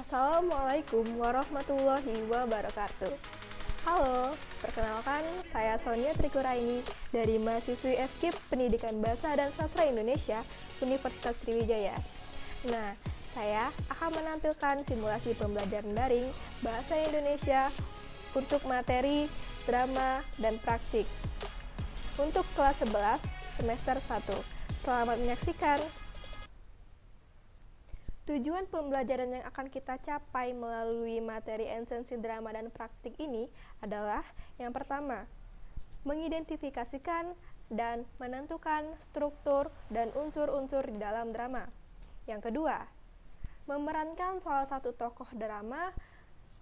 Assalamualaikum warahmatullahi wabarakatuh. Halo, perkenalkan saya Sonia Trikuraini dari mahasiswi FKIP Pendidikan Bahasa dan Sastra Indonesia Universitas Sriwijaya. Nah, saya akan menampilkan simulasi pembelajaran daring Bahasa Indonesia untuk materi, drama, dan praktik. Untuk kelas 11 semester 1. Selamat menyaksikan. Tujuan pembelajaran yang akan kita capai melalui materi esensi drama dan praktik ini adalah yang pertama, mengidentifikasikan dan menentukan struktur dan unsur-unsur di dalam drama. Yang kedua, memerankan salah satu tokoh drama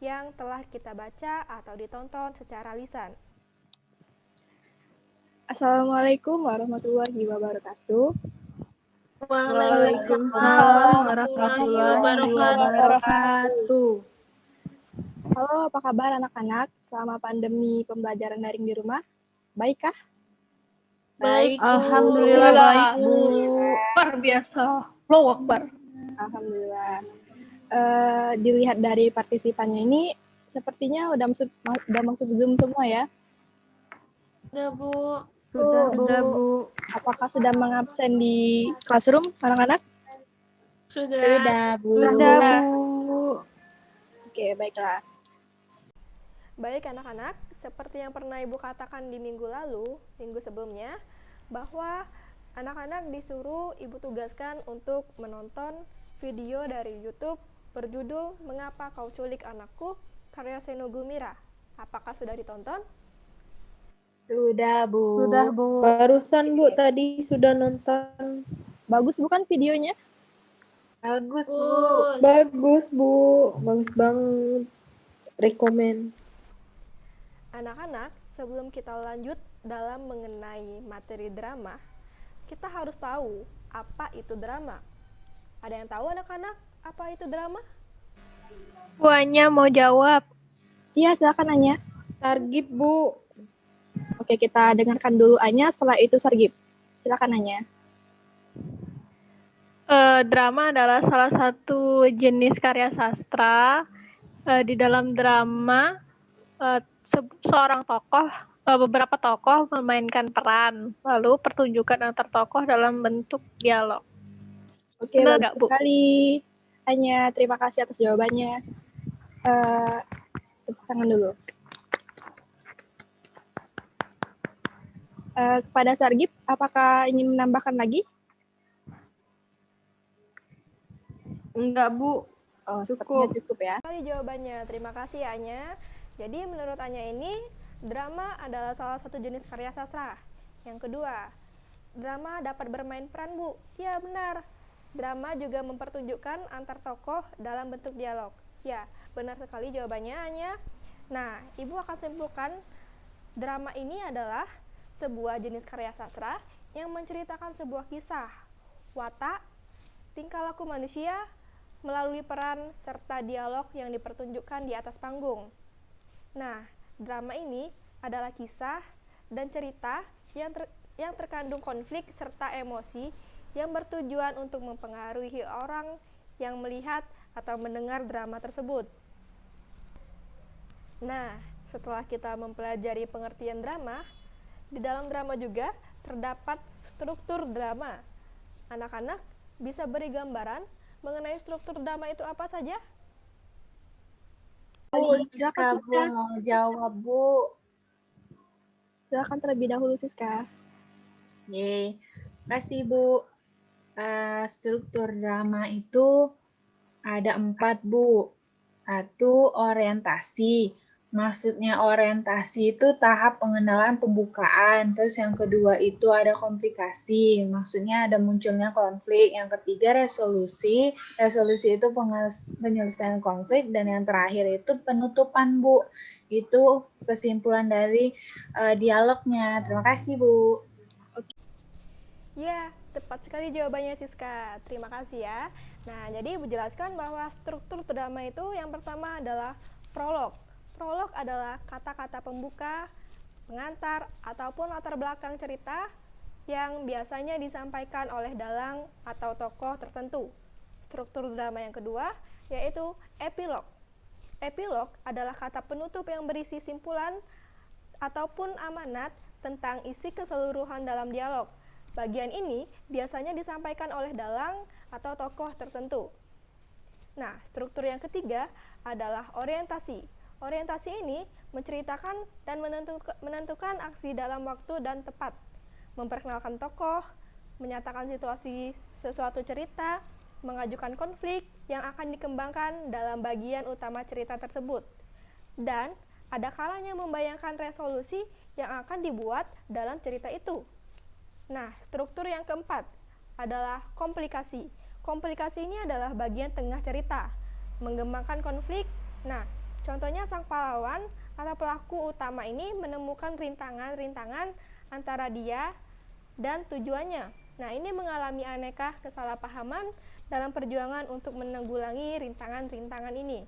yang telah kita baca atau ditonton secara lisan. Assalamualaikum warahmatullahi wabarakatuh. Waalaikumsalam warahmatullahi wabarakatuh. Halo, apa kabar anak-anak selama pandemi pembelajaran daring di rumah? Baikkah? Baik, alhamdulillah baik, Bu. Luar biasa. Allahu Akbar. Alhamdulillah. Dilihat dari partisipannya ini, sepertinya udah masuk Zoom semua ya? Sudah, Bu. Sudah, Bu. Apakah sudah mengabsen di classroom, anak-anak? Sudah, Bu. Oke, baiklah. Baik anak-anak, seperti yang pernah Ibu katakan di minggu sebelumnya, bahwa anak-anak disuruh Ibu tugaskan untuk menonton video dari YouTube berjudul Mengapa Kau Culik Anakku, karya Seno Gumira. Apakah sudah ditonton? Sudah, Bu. Barusan Bu tadi sudah nonton. Bagus bukan videonya? Bagus, Bu. Bagus Bu, bagus banget. Rekomen. Anak-anak, sebelum kita lanjut dalam mengenai materi drama, kita harus tahu apa itu drama. Ada yang tahu anak-anak apa itu drama? Bu Anya mau jawab. Iya, silakan Anya. Targib Bu. Oke, kita dengarkan dulu Anya, setelah itu Sargib. Silakan Anya. Drama adalah salah satu jenis karya sastra. Di dalam drama, beberapa tokoh memainkan peran, lalu pertunjukan antar tokoh dalam bentuk dialog. Oke, Benar bagus nggak, Bu? sekali. Anya, terima kasih atas jawabannya. Tepuk tangan dulu. Kepada Sargib, apakah ingin menambahkan lagi? Enggak Bu. Oh, sepertinya cukup ya. Kali jawabannya, terima kasih Anya. Jadi menurut Anya ini, drama adalah salah satu jenis karya sastra. Yang kedua, drama dapat bermain peran Bu. Ya benar, drama juga mempertunjukkan antar tokoh dalam bentuk dialog. Ya, benar sekali jawabannya Anya. Nah, Ibu akan simpulkan, drama ini adalah sebuah jenis karya sastra yang menceritakan sebuah kisah, watak, tingkah laku manusia, melalui peran serta dialog yang dipertunjukkan di atas panggung. Nah, drama ini adalah kisah dan cerita yang terkandung konflik serta emosi yang bertujuan untuk mempengaruhi orang yang melihat atau mendengar drama tersebut. Nah, setelah kita mempelajari pengertian drama, di dalam drama juga terdapat struktur drama. Anak-anak bisa beri gambaran mengenai struktur drama itu apa saja? Bu, Siska Bu mau jawab, Bu. Silakan terlebih dahulu, Siska. Yeay, kasih Bu. Struktur drama itu ada 4 Bu. 1, orientasi. Maksudnya orientasi itu tahap pengenalan pembukaan. Terus yang kedua itu ada komplikasi. Maksudnya ada munculnya konflik. Yang ketiga resolusi. Resolusi itu penyelesaian konflik. Dan yang terakhir itu penutupan Bu. Itu kesimpulan dari dialognya. Terima kasih Bu. Ya, tepat sekali jawabannya Siska. Terima kasih ya. Nah, jadi Ibu jelaskan bahwa struktur drama itu yang pertama adalah prolog. Prolog adalah kata-kata pembuka, pengantar, ataupun latar belakang cerita yang biasanya disampaikan oleh dalang atau tokoh tertentu. Struktur drama yang kedua yaitu epilog. Epilog adalah kata penutup yang berisi simpulan ataupun amanat tentang isi keseluruhan dalam dialog. Bagian ini biasanya disampaikan oleh dalang atau tokoh tertentu. Nah, struktur yang ketiga adalah orientasi. Orientasi ini menceritakan dan menentukan aksi dalam waktu dan tepat, memperkenalkan tokoh, menyatakan situasi sesuatu cerita, mengajukan konflik yang akan dikembangkan dalam bagian utama cerita tersebut. Dan ada kalanya membayangkan resolusi yang akan dibuat dalam cerita itu. Nah, struktur yang keempat adalah komplikasi. Komplikasi ini adalah bagian tengah cerita, mengembangkan konflik. Nah, contohnya sang pahlawan atau pelaku utama ini menemukan rintangan-rintangan antara dia dan tujuannya. Nah, ini mengalami aneka kesalahpahaman dalam perjuangan untuk menanggulangi rintangan-rintangan ini.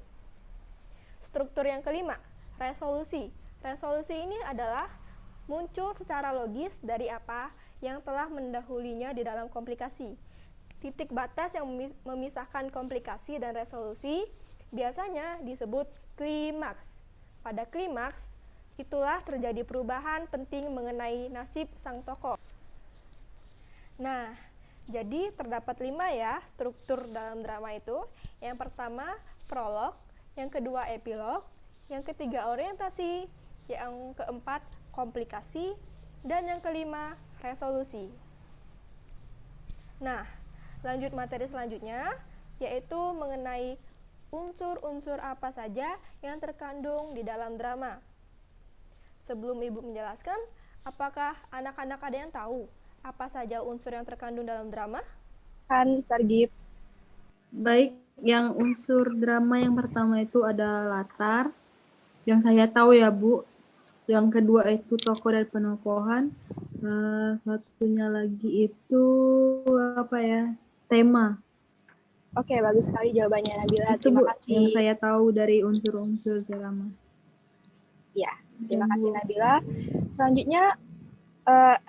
Struktur yang kelima, resolusi. Resolusi ini adalah muncul secara logis dari apa yang telah mendahulinya di dalam komplikasi. Titik batas yang memisahkan komplikasi dan resolusi biasanya disebut klimaks. Pada klimaks, itulah terjadi perubahan penting mengenai nasib sang tokoh. Nah, jadi terdapat 5 ya struktur dalam drama itu. Yang pertama prolog, yang kedua epilog, yang ketiga orientasi, yang keempat komplikasi, dan yang kelima resolusi. Nah, lanjut materi selanjutnya, yaitu mengenai unsur-unsur apa saja yang terkandung di dalam drama. Sebelum Ibu menjelaskan, apakah anak-anak ada yang tahu apa saja unsur yang terkandung dalam drama? Kan, Sargip. Baik, yang unsur drama yang pertama itu ada latar, yang saya tahu ya Bu. Yang kedua itu tokoh dan penokohan. Satunya lagi itu apa ya? Tema. Oke, bagus sekali jawabannya Nabila. Itu Terima Bu, kasih. yang saya tahu dari unsur-unsur drama. Ya, terima kasih Nabila. Selanjutnya,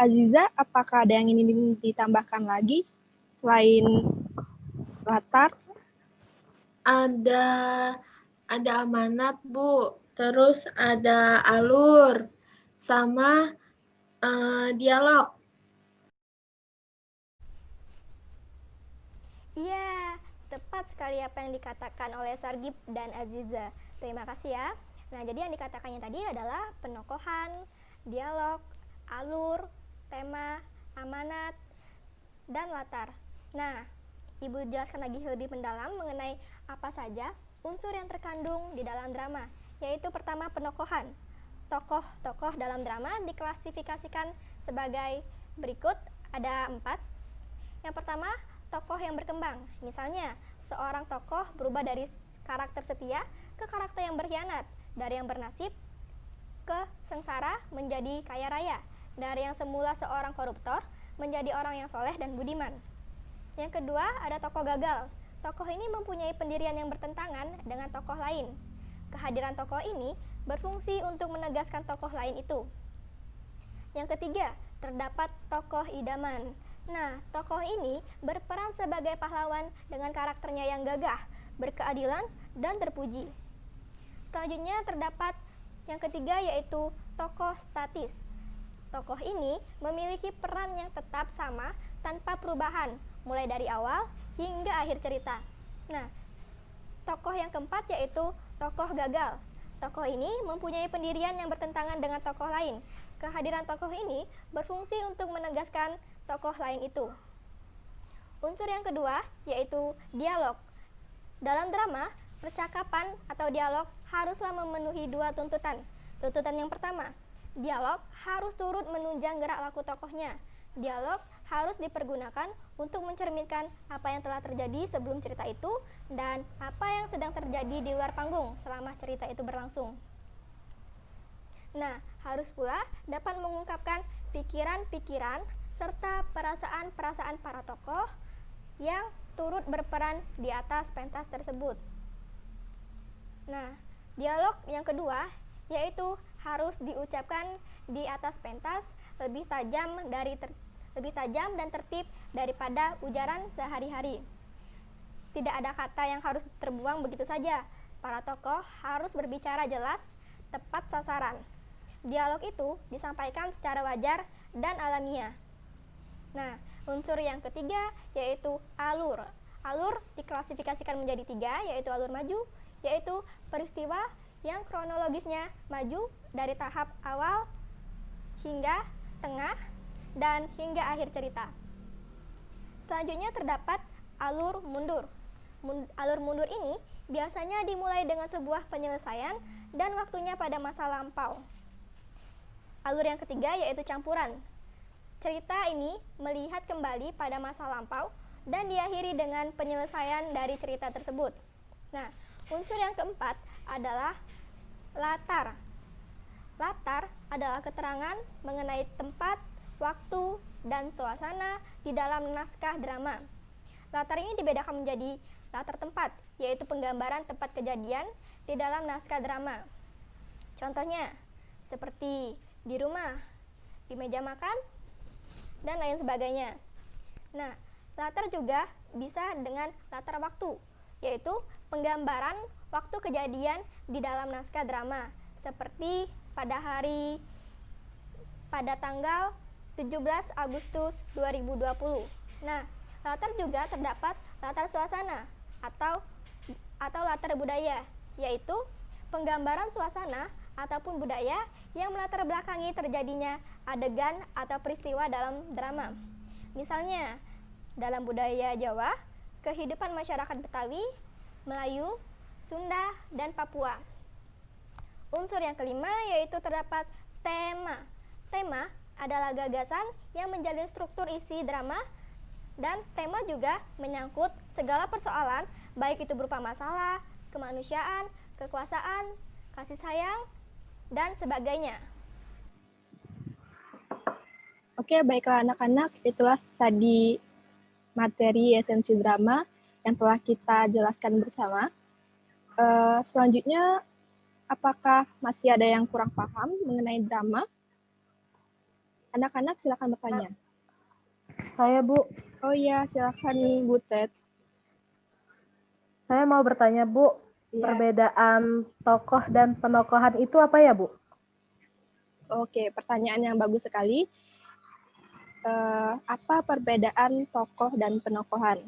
Aziza, apakah ada yang ingin ditambahkan lagi selain latar? Ada amanat, Bu. Terus ada alur sama dialog. Iya, tepat sekali apa yang dikatakan oleh Sargip dan Aziza. Terima kasih ya. Nah, jadi yang dikatakannya tadi adalah penokohan, dialog, alur, tema, amanat, dan latar. Nah, Ibu jelaskan lagi lebih mendalam mengenai apa saja unsur yang terkandung di dalam drama, yaitu pertama penokohan. Tokoh-tokoh dalam drama diklasifikasikan sebagai berikut, ada 4. Yang pertama, tokoh yang berkembang. Misalnya, seorang tokoh berubah dari karakter setia ke karakter yang berkhianat, dari yang bernasib ke sengsara menjadi kaya raya, dari yang semula seorang koruptor menjadi orang yang soleh dan budiman. Yang kedua, ada tokoh gagal. Tokoh ini mempunyai pendirian yang bertentangan dengan tokoh lain. Kehadiran tokoh ini berfungsi untuk menegaskan tokoh lain itu. Yang ketiga, terdapat tokoh idaman. Nah, tokoh ini berperan sebagai pahlawan dengan karakternya yang gagah, berkeadilan, dan terpuji. Selanjutnya terdapat yang ketiga, yaitu tokoh statis. Tokoh ini memiliki peran yang tetap sama tanpa perubahan, mulai dari awal hingga akhir cerita. Nah, tokoh yang keempat yaitu tokoh gagal. Tokoh ini mempunyai pendirian yang bertentangan dengan tokoh lain. Kehadiran tokoh ini berfungsi untuk menegaskan tokoh lain itu. Unsur yang kedua yaitu dialog. Dalam drama, percakapan atau dialog haruslah memenuhi 2 tuntutan. Tuntutan yang pertama, dialog harus turut menunjang gerak laku tokohnya. Dialog harus dipergunakan untuk mencerminkan apa yang telah terjadi sebelum cerita itu dan apa yang sedang terjadi di luar panggung selama cerita itu berlangsung. Nah, harus pula dapat mengungkapkan pikiran-pikiran serta perasaan-perasaan para tokoh yang turut berperan di atas pentas tersebut. Nah, dialog yang kedua yaitu harus diucapkan di atas pentas lebih tajam dan tertib daripada ujaran sehari-hari. Tidak ada kata yang harus terbuang begitu saja. Para tokoh harus berbicara jelas, tepat sasaran. Dialog itu disampaikan secara wajar dan alamiah. Nah, unsur yang ketiga yaitu alur. Alur diklasifikasikan menjadi 3, yaitu alur maju, yaitu peristiwa yang kronologisnya maju dari tahap awal hingga tengah dan hingga akhir cerita. Selanjutnya terdapat alur mundur. Alur mundur ini biasanya dimulai dengan sebuah penyelesaian dan waktunya pada masa lampau. Alur yang ketiga yaitu campuran. Cerita ini melihat kembali pada masa lampau dan diakhiri dengan penyelesaian dari cerita tersebut. Nah, unsur yang keempat adalah latar. Latar adalah keterangan mengenai tempat, waktu, dan suasana di dalam naskah drama. Latar ini dibedakan menjadi latar tempat, yaitu penggambaran tempat kejadian di dalam naskah drama. Contohnya, seperti di rumah, di meja makan, dan lain sebagainya. Nah, latar juga bisa dengan latar waktu, yaitu penggambaran waktu kejadian di dalam naskah drama, seperti pada tanggal 17 Agustus 2020. Nah, latar juga terdapat latar suasana atau latar budaya, yaitu penggambaran suasana ataupun budaya yang melatar belakangi terjadinya adegan atau peristiwa dalam drama. Misalnya, dalam budaya Jawa, kehidupan masyarakat Betawi, Melayu, Sunda, dan Papua. Unsur yang kelima yaitu terdapat tema. Tema adalah gagasan yang menjalin struktur isi drama, dan tema juga menyangkut segala persoalan, baik itu berupa masalah, kemanusiaan, kekuasaan, kasih sayang, dan sebagainya. Oke, baiklah anak-anak, itulah tadi materi esensi drama yang telah kita jelaskan bersama. Selanjutnya, apakah masih ada yang kurang paham mengenai drama? Anak-anak silakan bertanya. Saya, Bu. Oh iya, silakan Bu Ted. Saya mau bertanya, Bu. Iya. Perbedaan tokoh dan penokohan itu apa ya, Bu? Oke, pertanyaan yang bagus sekali. Apa perbedaan tokoh dan penokohan?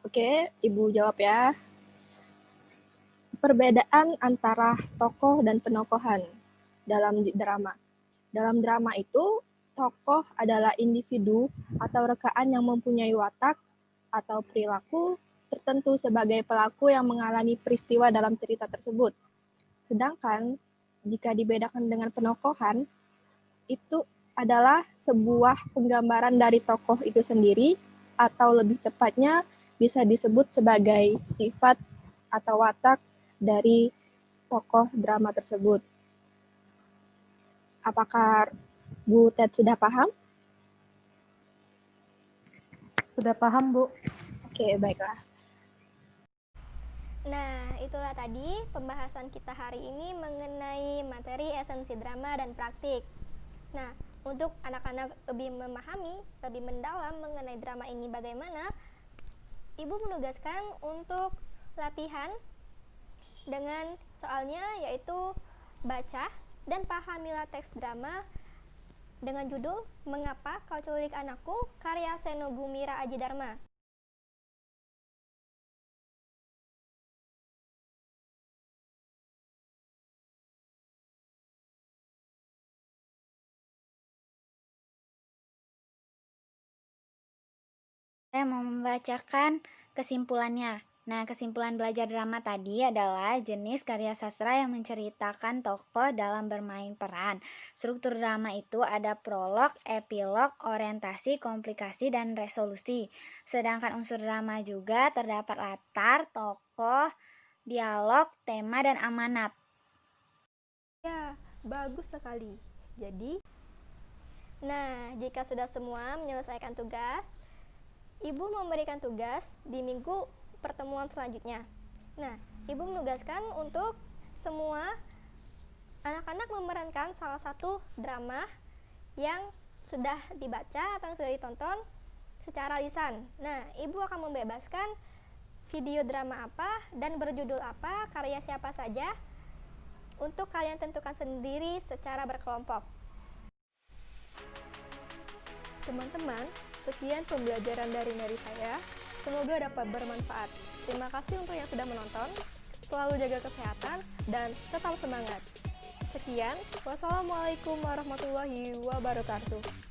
Oke, Ibu jawab ya. Perbedaan antara tokoh dan penokohan dalam drama. Dalam drama itu, tokoh adalah individu atau rekaan yang mempunyai watak atau perilaku tertentu sebagai pelaku yang mengalami peristiwa dalam cerita tersebut. Sedangkan, jika dibedakan dengan penokohan, itu adalah sebuah penggambaran dari tokoh itu sendiri, atau lebih tepatnya bisa disebut sebagai sifat atau watak dari tokoh drama tersebut. Apakah Bu Ted sudah paham? Sudah paham, Bu. Oke, baiklah. Nah, itulah tadi pembahasan kita hari ini mengenai materi esensi drama dan praktik. Nah, untuk anak-anak lebih memahami, lebih mendalam mengenai drama ini bagaimana, Ibu menugaskan untuk latihan dengan soalnya yaitu baca dan pahamilah teks drama dengan judul Mengapa Kau Culik Anakku, karya Seno Gumira Aji Dharma. Saya mau membacakan kesimpulannya. Nah, kesimpulan belajar drama tadi adalah jenis karya sastra yang menceritakan tokoh dalam bermain peran. Struktur drama itu ada prolog, epilog, orientasi, komplikasi, dan resolusi. Sedangkan unsur drama juga terdapat latar, tokoh, dialog, tema, dan amanat. Ya, bagus sekali. Jadi, nah, jika sudah semua menyelesaikan tugas, Ibu memberikan tugas di minggu pertemuan selanjutnya. Nah, Ibu menugaskan untuk semua anak-anak memerankan salah satu drama yang sudah dibaca atau yang sudah ditonton secara lisan. Nah, Ibu akan membebaskan video drama apa dan berjudul apa, karya siapa saja, untuk kalian tentukan sendiri secara berkelompok. Teman-teman, sekian pembelajaran dari saya. Semoga dapat bermanfaat. Terima kasih untuk yang sudah menonton. Selalu jaga kesehatan dan tetap semangat. Sekian, wassalamualaikum warahmatullahi wabarakatuh.